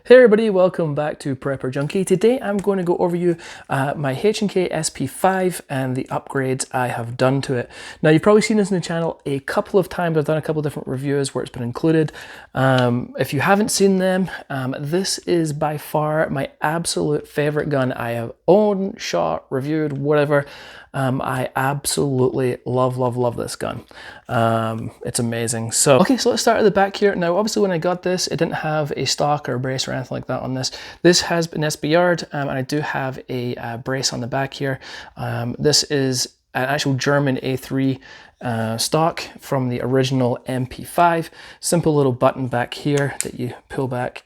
Hey everybody, welcome back to Prepper Junkie. Today I'm going to go over my H&K SP5 and the upgrades I have done to it. Now you've probably seen this in the channel a couple of times. I've done a couple of different reviews where it's been included. If you haven't seen them, this is by far my absolute favorite gun I have owned, shot, reviewed, whatever. I absolutely love this gun. It's amazing. So let's start at the back here. Now obviously when I got this, it didn't have a stock or a brace or anything like that on this. This has been SBR'd, and I do have a brace on the back here. This is an actual German A3 stock from the original MP5. Simple little button back here that you pull back,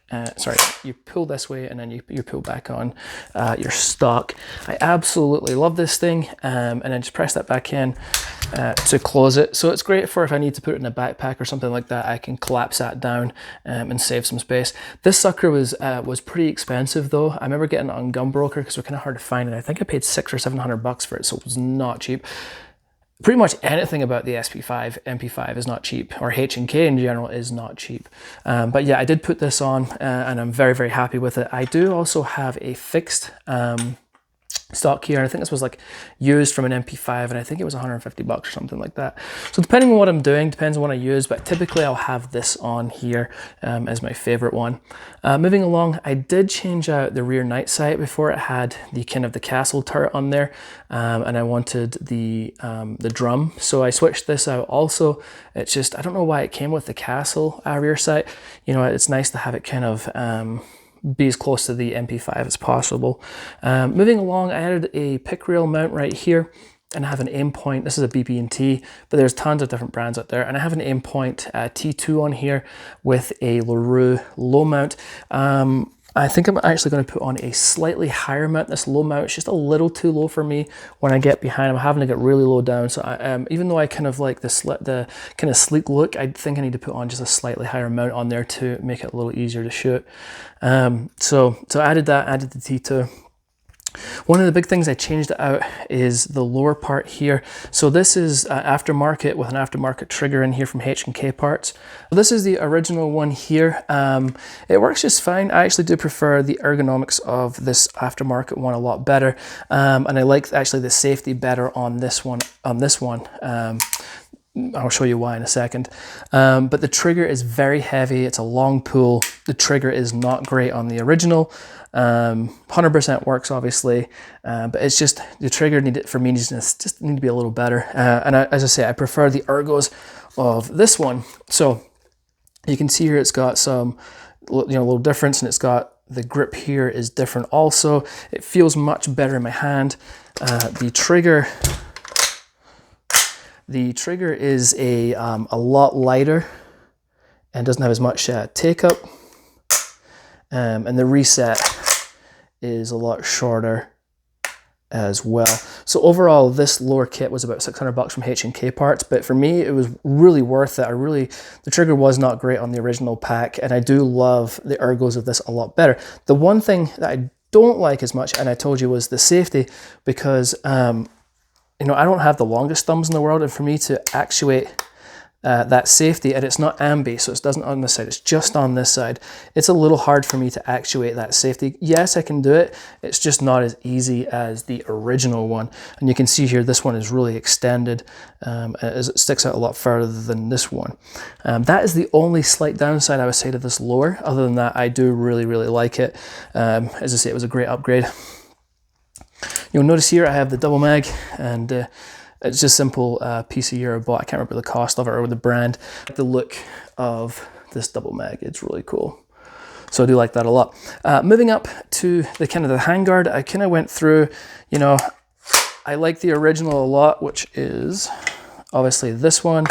you pull this way and then you pull back on your stock. I absolutely love this thing, and then just press that back in to close it. So it's great for if I need to put it in a backpack or something like that, I can collapse that down and save some space. This sucker was pretty expensive though. I remember getting it on Gunbroker because they're kind of hard to find, and I think I paid $600 or $700 for it, so it was not cheap. Pretty much anything about the SP5, MP5 is not cheap, or H&K in general is not cheap. But yeah, I did put this on and I'm very happy with it. I do also have a fixed stock here. I think this was like used from an MP5, and I think it was $150 or something like that. So depending on what I'm doing, depends on what I use, but typically I'll have this on here as my favorite one. Moving along, I did change out the rear night sight. Before it had the kind of the castle turret on there, and I wanted the drum, so I switched this out also. It's just, I don't know why it came with the castle rear sight. You know, it's nice to have it kind of be as close to the MP5 as possible. Moving along, I added a pick rail mount right here, and I have an aim point. This is a BB&T, but there's tons of different brands out there. And I have an aim point T2 on here with a LaRue low mount. I think I'm actually going to put on a slightly higher mount. This low mount is just a little too low for me when I get behind. I'm having to get really low down. So even though I kind of like the kind of sleek look, I think I need to put on just a slightly higher mount on there to make it a little easier to shoot. So I added that, added the T2. One of the big things I changed out is the lower part here. So this is aftermarket with an aftermarket trigger in here from H&K parts. This is the original one here. It works just fine. I actually do prefer the ergonomics of this aftermarket one a lot better, and I like actually the safety better on this one. I'll show you why in a second. But the trigger is very heavy. It's a long pull. The trigger is not great on the original. 100% works obviously, but it's just the trigger for me just need to be a little better. And as I say, I prefer the ergos of this one. So you can see here it's got some, little difference, and it's got the grip here is different also. It feels much better in my hand. The trigger is a lot lighter and doesn't have as much take up, and the reset is a lot shorter as well. So overall, this lower kit was about $600 from H&K parts, but for me, it was really worth it. The trigger was not great on the original pack, and I do love the ergos of this a lot better. The one thing that I don't like as much, and I told you, was the safety, because I don't have the longest thumbs in the world, and for me to actuate that safety, and it's not ambi, so it doesn't on this side, it's just on this side. It's a little hard for me to actuate that safety. Yes, I can do it. It's just not as easy as the original one. And you can see here, this one is really extended, as it sticks out a lot further than this one. That is the only slight downside I would say to this lower. Other than that, I do really like it. As I say, it was a great upgrade. You'll notice here I have the double mag, and it's just simple piece of Euro bought. I can't remember the cost of it or the brand. The look of this double mag, it's really cool. So I do like that a lot. Moving up to the kind of the handguard, I kind of went through, I like the original a lot, which is obviously this one.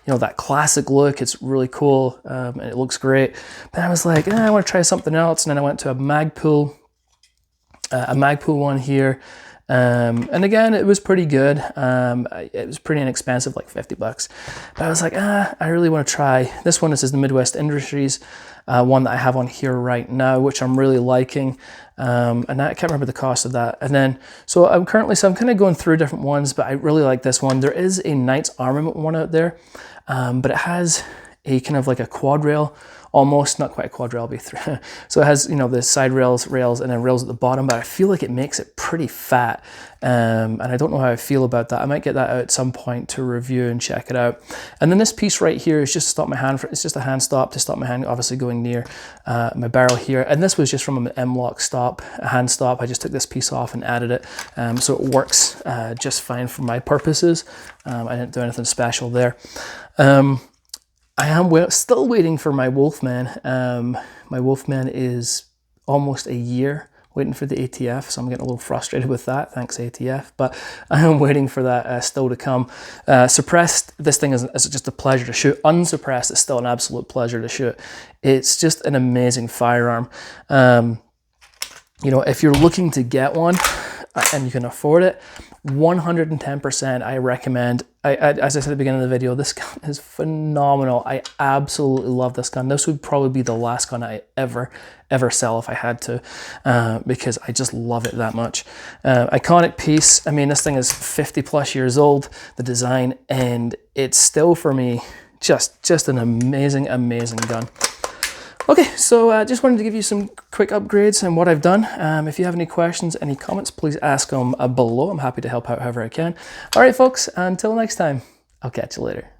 That classic look, it's really cool, and it looks great. But I was like, I want to try something else, and then I went to a Magpul one here. And again, it was pretty good. It was pretty inexpensive, like $50. But I was like, I really want to try this one. This is the Midwest Industries one that I have on here right now, which I'm really liking. And I can't remember the cost of that. And then, so I'm kind of going through different ones, but I really like this one. There is a Knight's Armament one out there, but it has a kind of like a quad rail, almost, not quite a quad rail, be three. So it has, you know, the side rails, and then rails at the bottom, but I feel like it makes it pretty fat. And I don't know how I feel about that. I might get that out at some point to review and check it out. And then this piece right here is just to stop my hand, it's just a hand stop to stop my hand obviously going near my barrel here. And this was just from an M-lock stop, a hand stop. I just took this piece off and added it. So it works just fine for my purposes. I didn't do anything special there. I am still waiting for my Wolfman. My Wolfman is almost a year waiting for the ATF, so I'm getting a little frustrated with that. Thanks, ATF. But I am waiting for that still to come. Suppressed, this thing is just a pleasure to shoot. Unsuppressed, it's still an absolute pleasure to shoot. It's just an amazing firearm. You know, if you're looking to get one and you can afford it, 110% I recommend. As I said at the beginning of the video, this gun is phenomenal. I absolutely love this gun. This would probably be the last gun I ever sell if I had to, because I just love it that much. Iconic piece. I mean, this thing is 50 plus years old, the design, and it's still, for me, just an amazing gun. Okay, so just wanted to give you some quick upgrades and what I've done. If you have any questions, any comments, please ask them below. I'm happy to help out however I can. All right, folks, until next time, I'll catch you later.